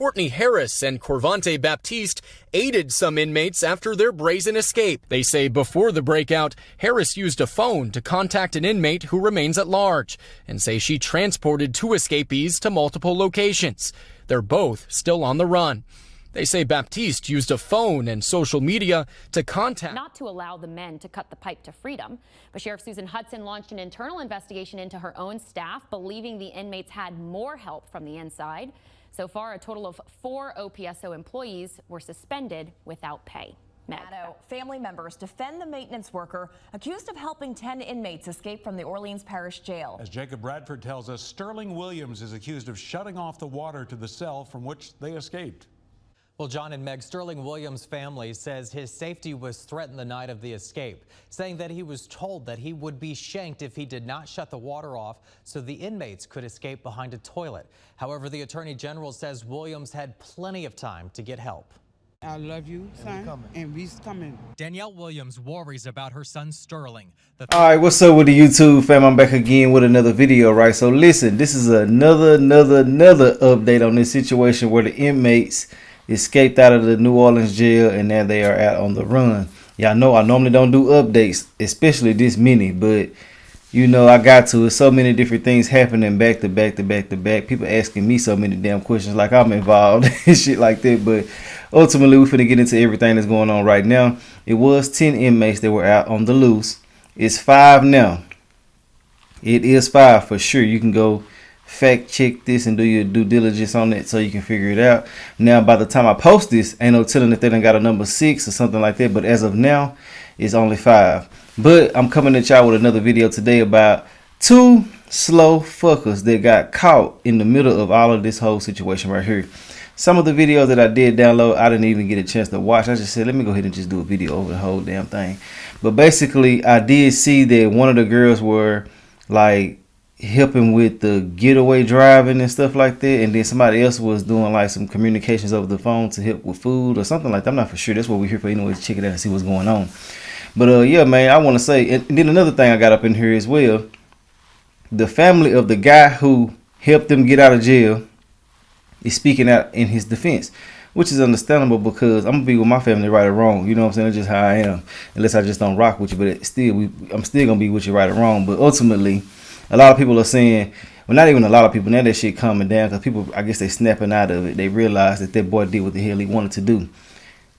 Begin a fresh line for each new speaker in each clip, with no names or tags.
Courtney Harris and Corvante Baptiste aided some inmates after their brazen escape. They say before the breakout, Harris used a phone to contact an inmate who remains at large and say she transported two escapees to multiple locations. They're both still on the run. They say Baptiste used a phone and social media to contact.
Not to allow the men to cut the pipe to freedom. But Sheriff Susan Hudson launched an internal investigation into her own staff, believing the inmates had more help from the inside. So far, a total of 4 OPSO employees were suspended without pay.
Family members defend the maintenance worker accused of helping 10 inmates escape from the Orleans Parish Jail.
As Jacob Bradford tells us, Sterling Williams is accused of shutting off the water to the cell from which they escaped.
Well, John and Meg, Sterling Williams' family says his safety was threatened the night of the escape, saying that he was told that he would be shanked if he did not shut the water off so the inmates could escape behind a toilet. However, the Attorney General says Williams had plenty of time to get help.
I love you, son, and we's coming.
Danielle Williams worries about her son Sterling.
All right, what's up with the YouTube fam? I'm back again with another video, right? So listen, this is another update on this situation where the inmates escaped out of the New Orleans jail and now they are out on the run. Y'all know I normally don't do updates, especially this many, but you know I got to. It's so many different things happening back to back to back to back. People asking me so many damn questions like I'm involved and shit like that. But ultimately, we're finna get into everything that's going on right now. It was 10 inmates that were out on the loose. It's 5 now. It is 5 for sure. You can go fact check this and do your due diligence on it so you can figure it out. Now, by the time I post this, ain't no telling if they done got a number 6 or something like that. But as of now, it's only 5. But I'm coming at y'all with another video today about 2 slow fuckers that got caught in the middle of all of this whole situation right here. Some of the videos that I did download, I didn't even get a chance to watch. I just said, let me go ahead and just do a video over the whole damn thing. But basically, I did see that one of the girls were like helping with the getaway driving and stuff like that, and then somebody else was doing like some communications over the phone to help with food or something like that. I'm not for sure. That's what we're here for anyway, to check it out and see what's going on. But yeah, man, I want to say, and then another thing I got up in here as well, the family of the guy who helped them get out of jail is speaking out in his defense, which is understandable because I'm gonna be with my family right or wrong. You know what I'm saying? That's just how I am, unless I just don't rock with you. But I'm still gonna be with you right or wrong. But ultimately, a lot of people are saying, well, not even a lot of people, now that shit calming down because people, I guess they snapping out of it. They realize that boy did what the hell he wanted to do.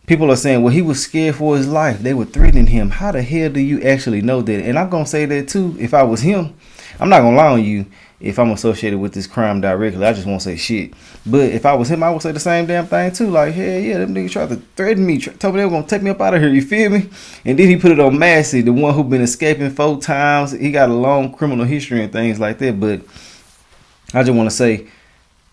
People are saying, well, he was scared for his life. They were threatening him. How the hell do you actually know that? And I'm going to say that too. If I was him, I'm not going to lie on you if I'm associated with this crime directly. I just won't say shit. But if I was him, I would say the same damn thing too. Like, hell yeah, them niggas tried to threaten me. Told me they were going to take me up out of here. You feel me? And then he put it on Massey, the one who been escaping 4 times. He got a long criminal history and things like that. But I just want to say,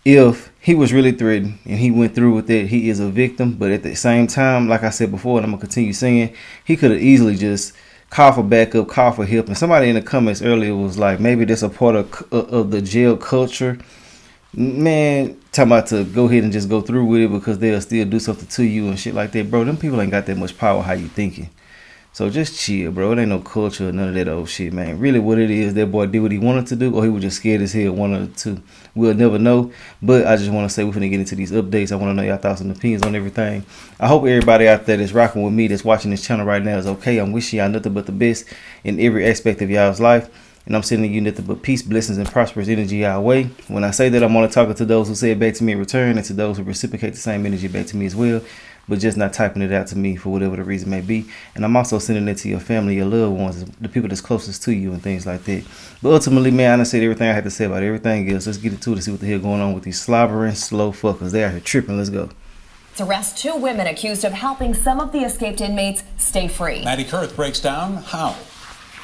if he was really threatened and he went through with it, he is a victim. But at the same time, like I said before, and I'm going to continue saying, he could have easily just call for backup, call for help. And somebody in the comments earlier was like, maybe that's a part of the jail culture. Man, talking about to go ahead and just go through with it because they'll still do something to you and shit like that. Bro, them people ain't got that much power how you thinking. So just chill, bro. It ain't no culture or none of that old shit, man. Really what it is, that boy did what he wanted to do, or he was just scared as hell, one of the two. We'll never know. But I just want to say we're finna get into these updates. I want to know y'all thoughts and opinions on everything. I hope everybody out there that's rocking with me, that's watching this channel right now is okay. I'm wishing y'all nothing but the best in every aspect of y'all's life. And I'm sending you nothing but peace, blessings, and prosperous energy our way. When I say that, I'm only talking to those who say it back to me in return and to those who reciprocate the same energy back to me as well, but just not typing it out to me for whatever the reason may be. And I'm also sending it to your family, your loved ones, the people that's closest to you and things like that. But ultimately, man, I done said everything I had to say about everything else. Let's get into it and see what the hell going on with these slobbering, slow fuckers. They out here tripping. Let's go.
To arrest 2 women accused of helping some of the escaped inmates stay free.
Maddie Kurth breaks down how.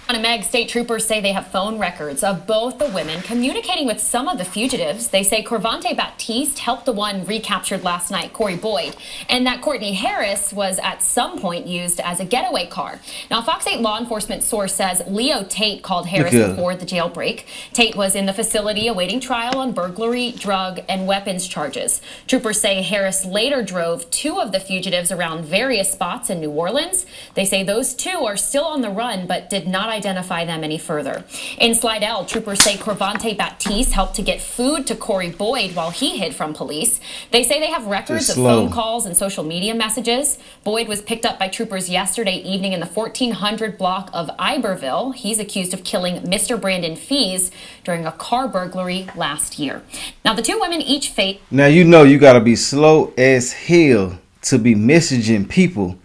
On a Meg, state troopers say they have phone records of both the women communicating with some of the fugitives. They say Corvante Baptiste helped the one recaptured last night, Corey Boyd, and that Courtney Harris was at some point used as a getaway car. Now, Fox 8 law enforcement source says Leo Tate called Harris before the jailbreak. Tate was in the facility awaiting trial on burglary, drug, and weapons charges. Troopers say Harris later drove 2 of the fugitives around various spots in New Orleans. They say those 2 are still on the run, but did not identify them any further. In Slidell, troopers say Corvante Baptiste helped to get food to Corey Boyd while he hid from police. They say they have records of phone calls and social media messages. Boyd was picked up by troopers yesterday evening in the 1400 block of Iberville. He's accused of killing Mr. Brandon Fees during a car burglary last year. Now, the two women each face...
Now, you know you got to be slow as hell to be messaging people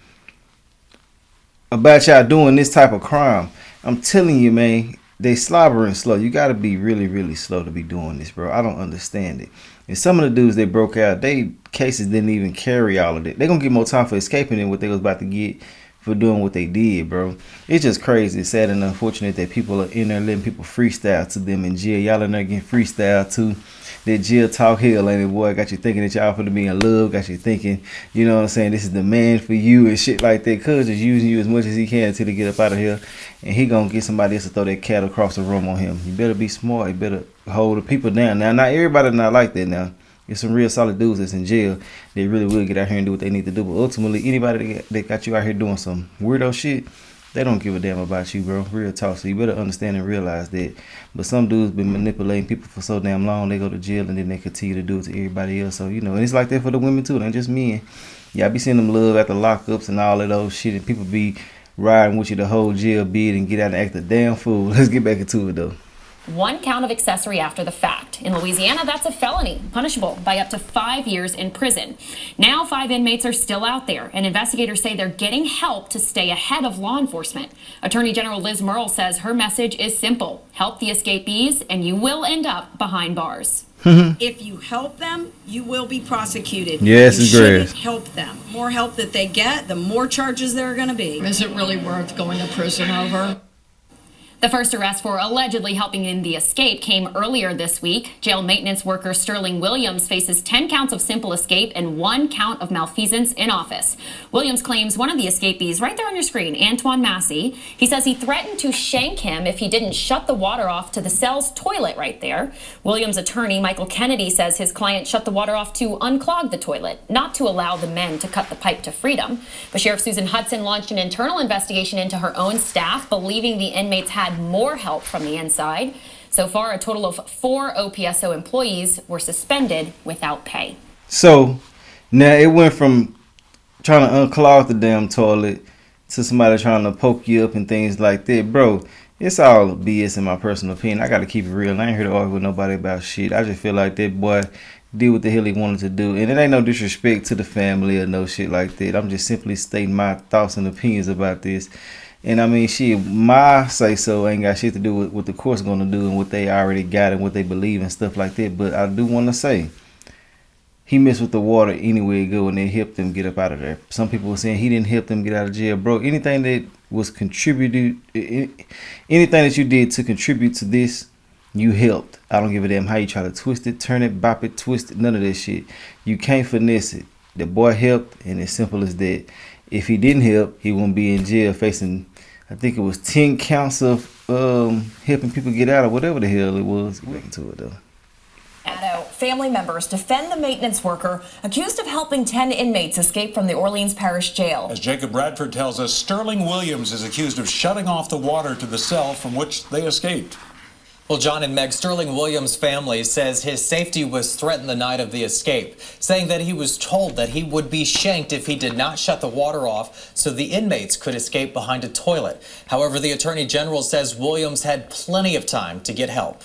about y'all doing this type of crime. I'm telling you, man, they slobbering slow. You got to be really, really slow to be doing this, bro. I don't understand it. And some of the dudes they broke out, they cases didn't even carry all of it. They're going to get more time for escaping than what they was about to get for doing what they did, bro. It's just crazy. It's sad and unfortunate that people are in there letting people freestyle to them in jail. Y'all in there getting freestyle too. That jail talk hell, ain't it, boy? Got you thinking that y'all finna be in love. Got you thinking, you know what I'm saying, this is the man for you and shit like that. Cuz is using you as much as he can until he get up out of here. And he gonna get somebody else to throw that cat across the room on him. You better be smart. You better hold the people down. Now, not everybody not like that now. There's some real solid dudes that's in jail. They really will get out here and do what they need to do. But ultimately, anybody that got you out here doing some weirdo shit, they don't give a damn about you, bro. Real talk. So you better understand and realize that. But some dudes been manipulating people for so damn long, they go to jail and then they continue to do it to everybody else. So, you know, and it's like that for the women too. Not just men. Yeah, I be seeing them love after lockups and all of those shit. And people be riding with you the whole jail bid and get out and act a damn fool. Let's get back into it though.
1 count of accessory after the fact. In Louisiana, that's a felony, punishable by up to 5 years in prison. Now 5 inmates are still out there, and investigators say they're getting help to stay ahead of law enforcement. Attorney General Liz Murrill says her message is simple: help the escapees, and you will end up behind bars.
If you help them, you will be prosecuted.
Yes,
you
it's
shouldn't
great.
help them. The more help that they get, the more charges there are going to be.
Is it really worth going to prison over?
The first arrest for allegedly helping in the escape came earlier this week. Jail maintenance worker Sterling Williams faces 10 counts of simple escape and 1 count of malfeasance in office. Williams claims one of the escapees, right there on your screen, Antoine Massey, he says he threatened to shank him if he didn't shut the water off to the cell's toilet right there. Williams' attorney, Michael Kennedy, says his client shut the water off to unclog the toilet, not to allow the men to cut the pipe to freedom. But Sheriff Susan Hudson launched an internal investigation into her own staff, believing the inmates had more help from the inside. So far, a total of 4 OPSO employees were suspended without pay.
So now it went from trying to unclog the damn toilet to somebody trying to poke you up and things like that. Bro, it's all BS in my personal opinion. I got to keep it real. I ain't here to argue with nobody about shit. I just feel like that boy did what the hell he wanted to do. And it ain't no disrespect to the family or no shit like that. I'm just simply stating my thoughts and opinions about this. And I mean, shit, my say so ain't got shit to do with what the court's gonna do and what they already got and what they believe and stuff like that. But I do want to say, he messed with the water anyway go and they helped them get up out of there. Some people were saying he didn't help them get out of jail, bro. Anything that was contributed, anything that you did to contribute to this, you helped. I don't give a damn how you try to twist it, turn it, bop it, twist it, none of that shit. You can't finesse it. The boy helped, and it's simple as that. If he didn't help, he wouldn't be in jail facing, I think it was 10 counts of helping people get out or whatever the hell it was. Get into it though.
Family members defend the maintenance worker accused of helping 10 inmates escape from the Orleans Parish Jail.
As Jacob Bradford tells us, Sterling Williams is accused of shutting off the water to the cell from which they escaped.
Well, John and Meg, Sterling Williams' family says his safety was threatened the night of the escape, saying that he was told that he would be shanked if he did not shut the water off so the inmates could escape behind a toilet. However, the Attorney General says Williams had plenty of time to get help.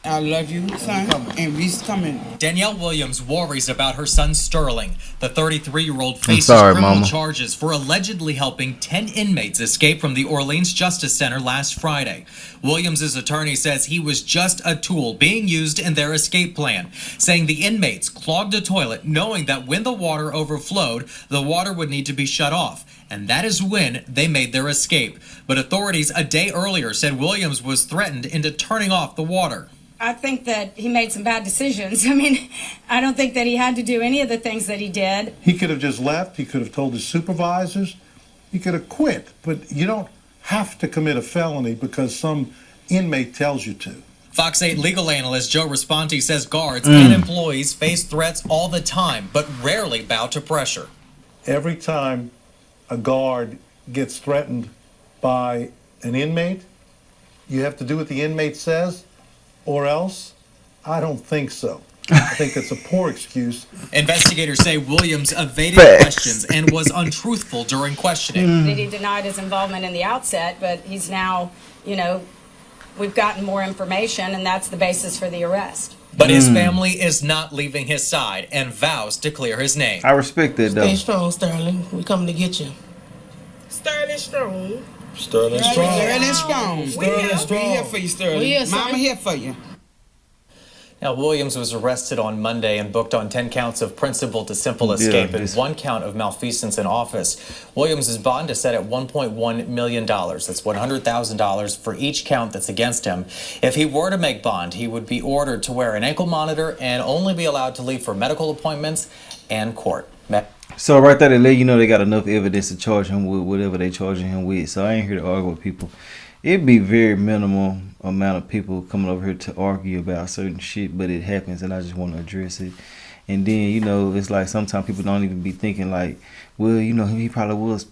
I love you, son, and we's coming.
Danielle Williams worries about her son Sterling. The 33-year-old faces criminal charges for allegedly helping 10 inmates escape from the Orleans Justice Center last Friday. Williams' attorney says he was just a tool being used in their escape plan, saying the inmates clogged a toilet knowing that when the water overflowed, the water would need to be shut off. And that is when they made their escape. But authorities a day earlier said Williams was threatened into turning off the water.
I think that he made some bad decisions. I mean, I don't think that he had to do any of the things that he did.
He could have just left. He could have told his supervisors. He could have quit. But you don't have to commit a felony because some inmate tells you to.
Fox 8 legal analyst Joe Responti says guards and employees face threats all the time, but rarely bow to pressure.
Every time a guard gets threatened by an inmate, You have to do what the inmate says, or else? I don't think so. I think that's a poor excuse.
Investigators say Williams evaded questions and was untruthful during questioning.
He denied his involvement in the outset, but he's now, you know, we've gotten more information, and that's the basis for the arrest.
But his family is not leaving his side and vows to clear his name.
I respect that, though.
Stay strong, Sterling. We coming to get you. Sterling strong.
Sterling strong.
Sterling strong.
Sterling strong. We here for you, Sterling. Mama here for you.
Now, Williams was arrested on Monday and booked on 10 counts of principal to simple escape and 1 count of malfeasance in office. Williams' bond is set at $1.1 million. That's $100,000 for each count that's against him. If he were to make bond, he would be ordered to wear an ankle monitor and only be allowed to leave for medical appointments and court.
So right there, they let you know they got enough evidence to charge him with whatever they charging him with. So I ain't here to argue with people. It'd be very minimal amount of people coming over here to argue about certain shit, but it happens, and I just want to address it. And then, you know, it's like sometimes people don't even be thinking like, well, you know, he probably was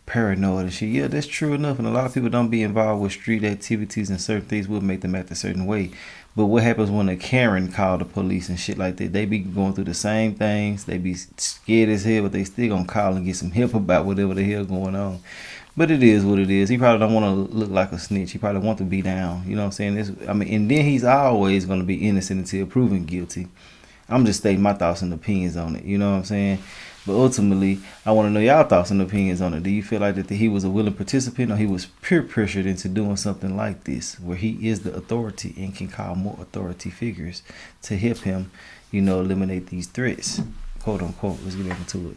paranoid and shit. Yeah, that's true enough, and a lot of people don't be involved with street activities, and certain things will make them act a certain way. But what happens when a Karen call the police and shit like that? They be going through the same things. They be scared as hell, but they still gonna call and get some help about whatever the hell going on. But it is what it is. He probably don't want to look like a snitch. He probably want to be down. You know what I'm saying? I mean, and then he's always going to be innocent until proven guilty. I'm just stating my thoughts and opinions on it. You know what I'm saying? But ultimately, I want to know y'all thoughts and opinions on it. Do you feel like that he was a willing participant, or he was peer pressured into doing something like this, where he is the authority and can call more authority figures to help him, you know, eliminate these threats, quote unquote? Let's get into it.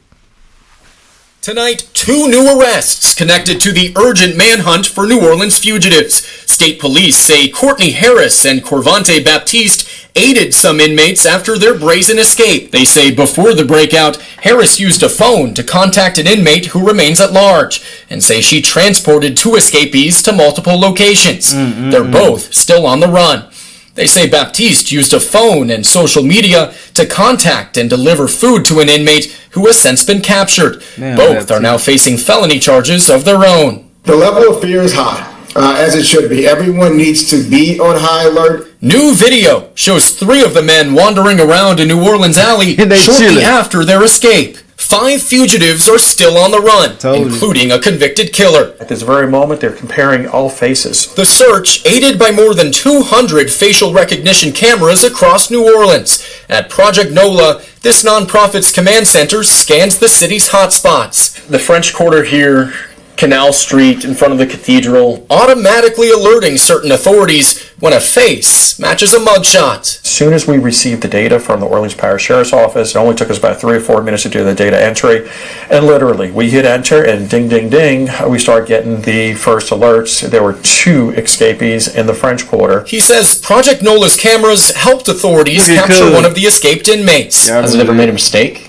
Tonight, 2 new arrests connected to the urgent manhunt for New Orleans fugitives. State police say Courtney Harris and Corvante Baptiste aided some inmates after their brazen escape. They say before the breakout, Harris used a phone to contact an inmate who remains at large, and say she transported 2 escapees to multiple locations. They're both still on the run. They say Baptiste used a phone and social media to contact and deliver food to an inmate who has since been captured. Both are now facing felony charges of their own.
The level of fear is high, as it should be. Everyone needs to be on high alert.
New video shows 3 of the men wandering around a New Orleans alley shortly after their escape. 5 fugitives are still on the run, including a convicted killer.
At this very moment, they're comparing all faces.
The search, aided by more than 200 facial recognition cameras across New Orleans. At Project NOLA, this nonprofit's command center scans the city's hotspots.
The French Quarter here, Canal Street in front of the cathedral,
automatically alerting certain authorities when a face matches a mugshot.
As soon as we received the data from the Orleans Parish Sheriff's Office, it only took us about 3 or 4 minutes to do the data entry, and literally we hit enter and ding ding ding, we start getting the first alerts. There were 2 escapees in the French Quarter.
He says Project NOLA's cameras helped authorities capture one of the escaped inmates.
Has it ever made a mistake?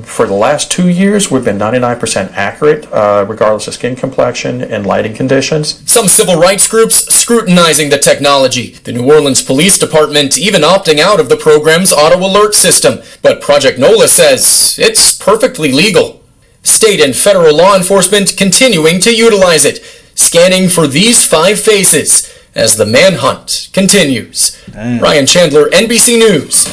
For the last 2 years, we've been 99% accurate, regardless of skin complexion and lighting conditions.
Some civil rights groups scrutinizing the technology. The New Orleans Police Department even opting out of the program's auto alert system. But Project NOLA says it's perfectly legal. State and federal law enforcement continuing to utilize it, scanning for these 5 faces as the manhunt continues. Ryan Chandler, NBC News.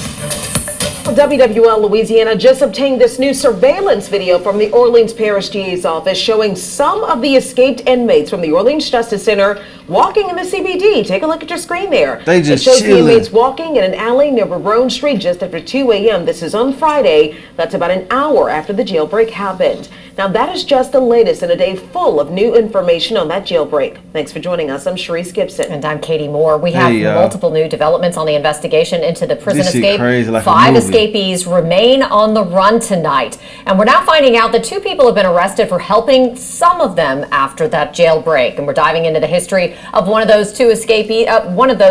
WWL Louisiana just obtained this new surveillance video from the Orleans Parish DA's office showing some of the escaped inmates from the Orleans Justice Center walking in the CBD. Take a look at your screen there.
They just
it shows
chilling.
the inmates walking in an alley near Barone Street just after 2 a.m. This is on Friday. That's about an hour after the jailbreak happened. Now that is just the latest in a day full of new information on that jailbreak. Thanks for joining us. I'm Sharice Gibson.
And I'm Katie Moore. We have multiple new developments on the investigation into the prison escape.
Like
5 escapees remain on the run tonight. And we're now finding out that 2 people have been arrested for helping some of them after that jailbreak. And we're diving into the history of one of those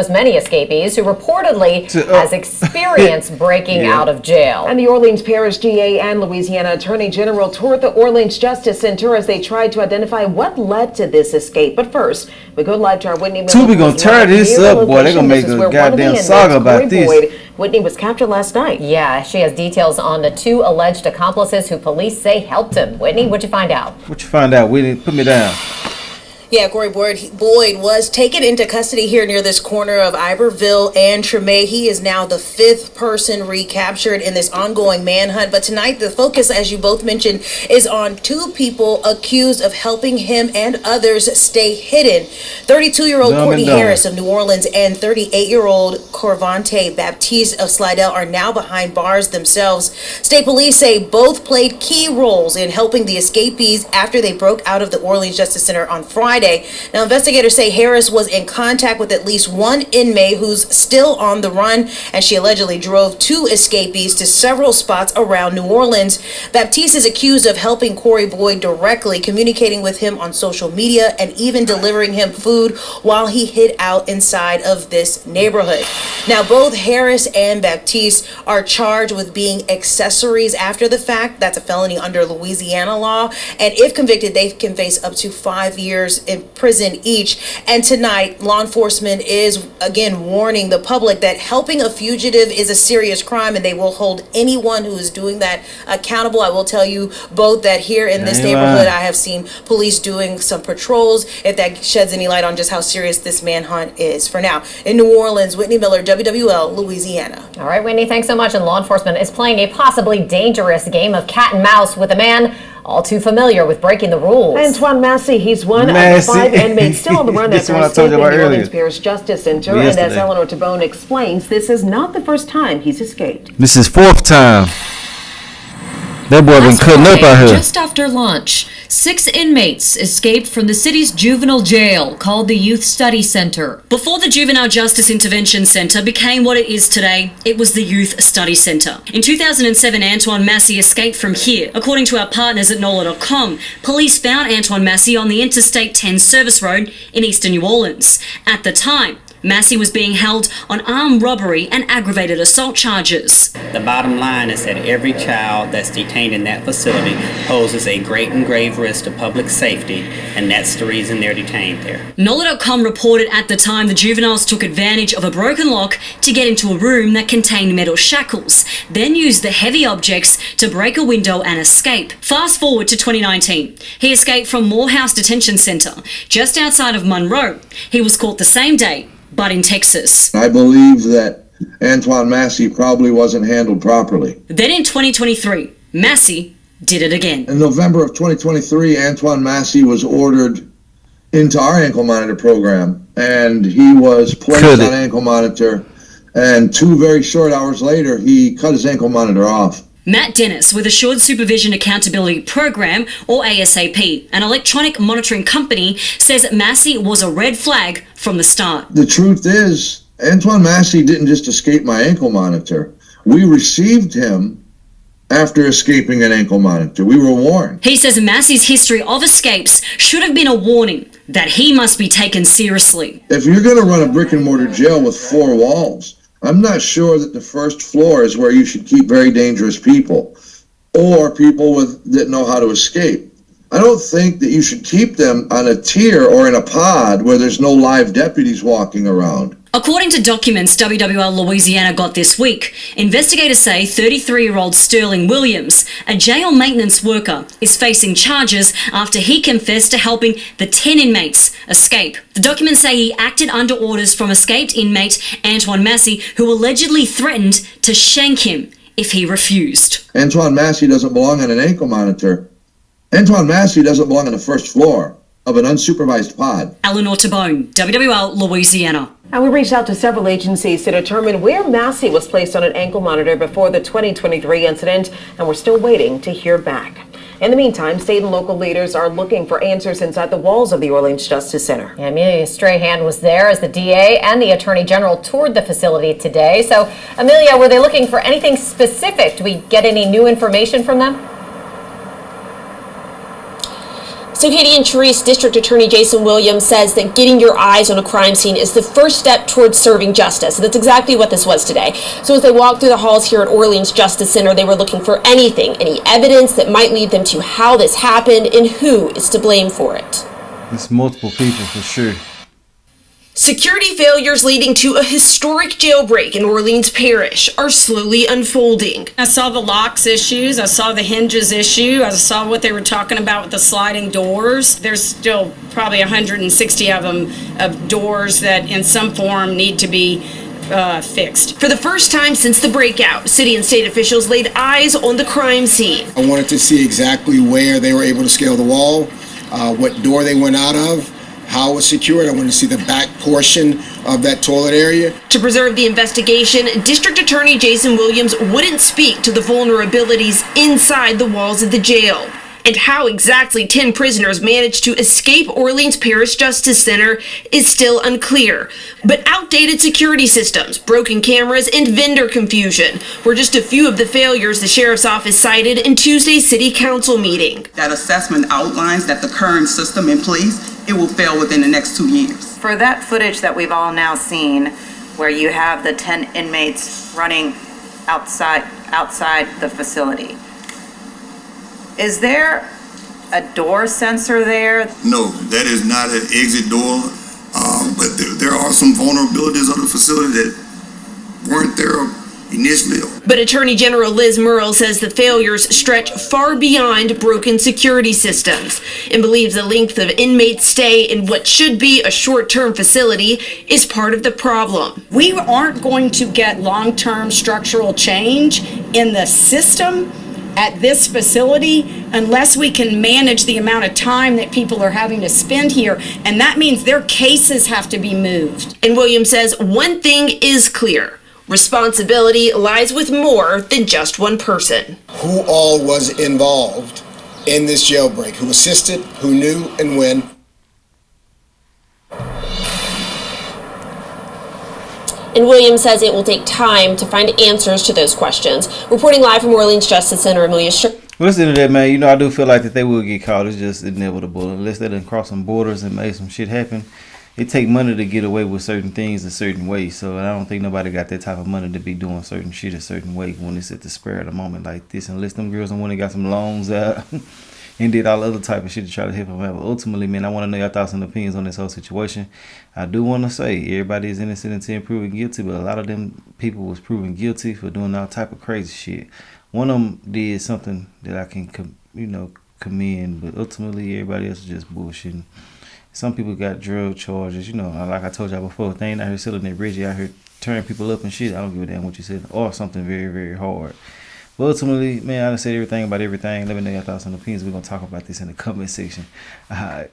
many escapees who reportedly has experience breaking out of jail.
And the Orleans Parish DA and Louisiana Attorney General toured the Orleans Justice Center as they tried to identify what led to this escape. But first, we go live to our Whitney.
We gonna tear this up, boy. They're gonna make a goddamn saga about this.
Whitney was captured last night.
Yeah, she has details on the 2 alleged accomplices who police say helped him. Whitney, what'd you find out?
What you find out, Whitney? Put me down.
Yeah, Corey Boyd was taken into custody here near this corner of Iberville and Treme. He is now the 5th person recaptured in this ongoing manhunt. But tonight, the focus, as you both mentioned, is on 2 people accused of helping him and others stay hidden. 32-year-old Courtney Harris of New Orleans and 38-year-old Corvante Baptiste of Slidell are now behind bars themselves. State police say both played key roles in helping the escapees after they broke out of the Orleans Justice Center on Friday. Now, investigators say Harris was in contact with at least one inmate who's still on the run, and she allegedly drove 2 escapees to several spots around New Orleans. Baptiste is accused of helping Corey Boyd directly, communicating with him on social media, and even delivering him food while he hid out inside of this neighborhood. Now, both Harris and Baptiste are charged with being accessories after the fact. That's a felony under Louisiana law, and if convicted, they can face up to 5 years in prison each. And tonight, law enforcement is again warning the public that helping a fugitive is a serious crime, and they will hold anyone who is doing that accountable. I will tell you both that here in this neighborhood, I have seen police doing some patrols, if that sheds any light on just how serious this manhunt is. For now, in New Orleans, Whitney Miller, WWL, Louisiana.
All right, Whitney, thanks so much. And law enforcement is playing a possibly dangerous game of cat and mouse with a man all too familiar with breaking the rules.
Antoine Massey, he's one of the 5 inmates still on the run after escaping the Orleans Parish Justice Center. And as Eleanor Tabone explains, this is not the first time he's escaped.
This is 4th time. That boy been cutting up out here.
Just after lunch, 6 inmates escaped from the city's juvenile jail called the Youth Study Center. Before the Juvenile Justice Intervention Center became what it is today, it was the Youth Study Center. In 2007, Antoine Massey escaped from here. According to our partners at NOLA.com, police found Antoine Massey on the Interstate 10 service road in eastern New Orleans. At the time, Massey was being held on armed robbery and aggravated assault charges.
The bottom line is that every child that's detained in that facility poses a great and grave risk to public safety, and that's the reason they're detained there.
NOLA.com reported at the time the juveniles took advantage of a broken lock to get into a room that contained metal shackles, then used the heavy objects to break a window and escape. Fast forward to 2019. He escaped from Morehouse Detention Center, just outside of Monroe. He was caught the same day, but in Texas.
I believe that Antoine Massey probably wasn't handled properly.
Then in 2023, Massey did it again.
In November of 2023, Antoine Massey was ordered into our ankle monitor program, and he was placed on ankle monitor, and 2 very short hours later, he cut his ankle monitor off.
Matt Dennis with Assured Supervision Accountability Program, or ASAP, an electronic monitoring company, says Massey was a red flag from the start.
The truth is, Antoine Massey didn't just escape my ankle monitor. We received him after escaping an ankle monitor. We were warned.
He says Massey's history of escapes should have been a warning that he must be taken seriously.
If you're going to run a brick and mortar jail with 4 walls, I'm not sure that the first floor is where you should keep very dangerous people or people that know how to escape. I don't think that you should keep them on a tier or in a pod where there's no live deputies walking around.
According to documents WWL Louisiana got this week, investigators say 33-year-old Sterling Williams, a jail maintenance worker, is facing charges after he confessed to helping the 10 inmates escape. The documents say he acted under orders from escaped inmate Antoine Massey, who allegedly threatened to shank him if he refused.
Antoine Massey doesn't belong on an ankle monitor. Antoine Massey doesn't belong on the first floor of an unsupervised pod.
Eleanor Tabone, WWL Louisiana.
And we reached out to several agencies to determine where Massey was placed on an ankle monitor before the 2023 incident, and we're still waiting to hear back. In the meantime, state and local leaders are looking for answers inside the walls of the Orleans Justice Center.
Yeah, Amelia Strahan was there as the DA and the Attorney General toured the facility today. So, Amelia, were they looking for anything specific? Do we get any new information from them?
So Katie and Charisse, District Attorney Jason Williams says that getting your eyes on a crime scene is the first step towards serving justice. And that's exactly what this was today. So as they walked through the halls here at Orleans Justice Center, they were looking for anything, any evidence that might lead them to how this happened and who is to blame for it.
It's multiple people for sure.
Security failures leading to a historic jailbreak in Orleans Parish are slowly unfolding.
I saw the locks issues, I saw the hinges issue, I saw what they were talking about with the sliding doors. There's still probably 160 of them, of doors that in some form need to be fixed.
For the first time since the breakout, city and state officials laid eyes on the crime scene.
I wanted to see exactly where they were able to scale the wall, what door they went out of, how it was secured. I wanted to see the back portion of that toilet area.
To preserve the investigation, District Attorney Jason Williams wouldn't speak to the vulnerabilities inside the walls of the jail. And how exactly 10 prisoners managed to escape Orleans Parish Justice Center is still unclear. But outdated security systems, broken cameras, and vendor confusion were just a few of the failures the sheriff's office cited in Tuesday's city council meeting.
That assessment outlines that the current system in place, it will fail within the next 2 years.
For that footage that we've all now seen, where you have the 10 inmates running outside the facility, is there a door sensor there?
No, that is not an exit door, but there are some vulnerabilities of the facility that weren't there initially.
But Attorney General Liz Murrill says the failures stretch far beyond broken security systems and believes the length of inmates' stay in what should be a short-term facility is part of the problem.
We aren't going to get long-term structural change in the system at this facility unless we can manage the amount of time that people are having to spend here, and that means their cases have to be moved.
And Williams says one thing is clear. Responsibility lies with more than just one person.
Who all was involved in this jailbreak? Who assisted, who knew, and when?
And Williams says it will take time to find answers to those questions. Reporting live from Orleans Justice Center, Amelia
Listen to that, man. You know, I do feel like that they will get caught. It's just inevitable. Unless they done cross some borders and made some shit happen. It take money to get away with certain things in certain ways. So I don't think nobody got that type of money to be doing certain shit a certain way when it's at the spur of the moment like this. Unless them girls don't want to got some loans out and did all other type of shit to try to help them out. But ultimately, man, I want to know your thoughts and opinions on this whole situation. I do want to say everybody is innocent until proven guilty, but a lot of them people was proven guilty for doing all type of crazy shit. One of them did something that I can, commend, but ultimately everybody else is just bullshitting. Some people got drug charges, like I told y'all before. If they ain't out here selling that Reggie out here tearing people up and shit, I don't give a damn what you said, or something very, very hard. But ultimately, man, I done said everything about everything. Let me know your thoughts and opinions. We're going to talk about this in the comment section. All right.